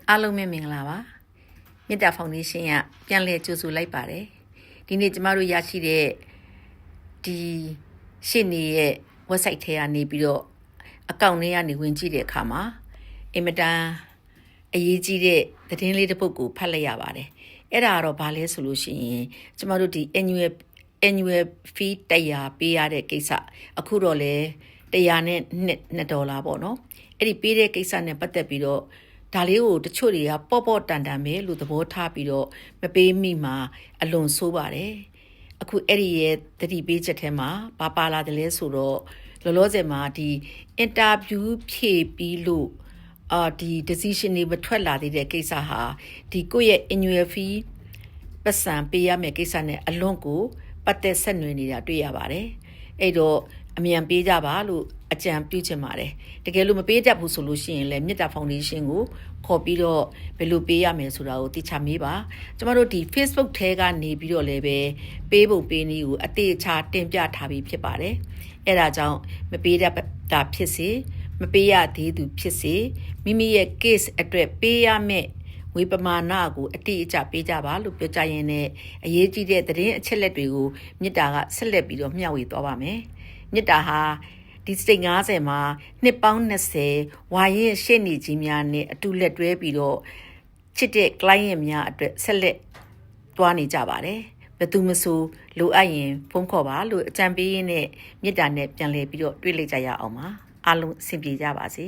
အားလုံးပဲမင်္ဂလာပါမေတ္တာဖောင်ဒေးရှင်းကပြန်လည်ကြိုဆိုလိုက်ပါတယ်ဒီနေ့ကျမတို့ရရှိတဲ့ဒီရှင်းနေရဲ့ website ထဲကနေပြီးတော့အကောင့်ထဲကနေဝင်ကြည့်တဲ့အခါမှာအင်မတန်အရေးကြီးတဲ့သတင်းလေးတစ်ပုဒ်ကိုဖတ်လိုက်ရပါတယ်အဲ့ဒါကတော့ဘာလဲဆိုလို့ရှိရင်ကျမတို့ဒီ annual fee 100ပေးရတဲ့ကိစ္စအခုတော့လေ$102ပေါ့နော်အဲ့ဒီပေးတဲ့ကိစ္စနဲ့ပတ်သက်ပြီးတော့ဒါလေးကိုတချို့တွေကပေါ့တန်ပဲလို့သဘောထားပြီးတော့မပေးမိမှာအလွန်ဆိုးပါတယ်အခုအဲ့ဒီရဲ့သတိပေးချက်ထဲမှာပါလာတယ်လဲဆိုတော့လောလောဆယ်မှာဒီ interview ဖြည့်ပြီးလို့ဒီ decision တွေမထွက်လာသေးတဲ့ကိစ္စဟာဒီကိုယ့်ရဲ့ annual fee ပတ်စံပေးရမယ့်ကိစ္စနဲ့အလွန်ကိုပတ်သက်ဆက်နွယ်နေတာတွေ့ရပါတယ်အဲ့တော့အမြန်ပေးကြပါလို့အကြံပြုချင်ပါတယ်တကယ်လို့မပေးတတ်ဘူးဆိုလို့ရှိရင်လည်းမေတ္တာဖောင်ဒေးရှင်းကိုခေါ်ပြီးတော့ဘယ်လိုပေးရမယ်ဆိုတာကိုသိချမေးပါကျမတို့ဒီ Facebook ထဲကနေပြီးတော့လည်းပဲပေးဖို့ပေးနည်းကိုအသေးချာတင်ပြထားပြီးဖြစ်ပါတယ်အဲ့ဒါကြောင့်မပေးတတ်တာဖြစ်စေမပေးရသေးသူဖြစ်စေမိမိရဲ့ case အတွက်ပေးရမယ့်ဝေပမာဏကိုအတိအကျပေးကြပါလို့ပြောကြရင်လည်းအရေးကြီးတဲ့သတင်းအချက်လက်တွေကိုမေတ္တာကဆက်လက်ပြီးတော့မျှဝေသွားပါမယ်မေတ္တာဟာဒီစတိတ်90မှာနှစ်ပေါင်း20ဝါရင်ရှေ့နေကြီးများနဲ့အတူလက်တွဲပြီးတော့ချစ်တဲ့ client များအတွက်ဆက်လက်သွားနေကြပါတယ်ဘယ်သူမဆိုလိုအပ်ရင်ဖုန်းခေါ်ပါလို့အကြံပေးရင်းနဲ့မေတ္တာနဲ့ပြန်လည်ပြီးတော့တွေ့လိုက်ကြရအောင်ပါအားလုံးအဆင်ပြေကြပါစေ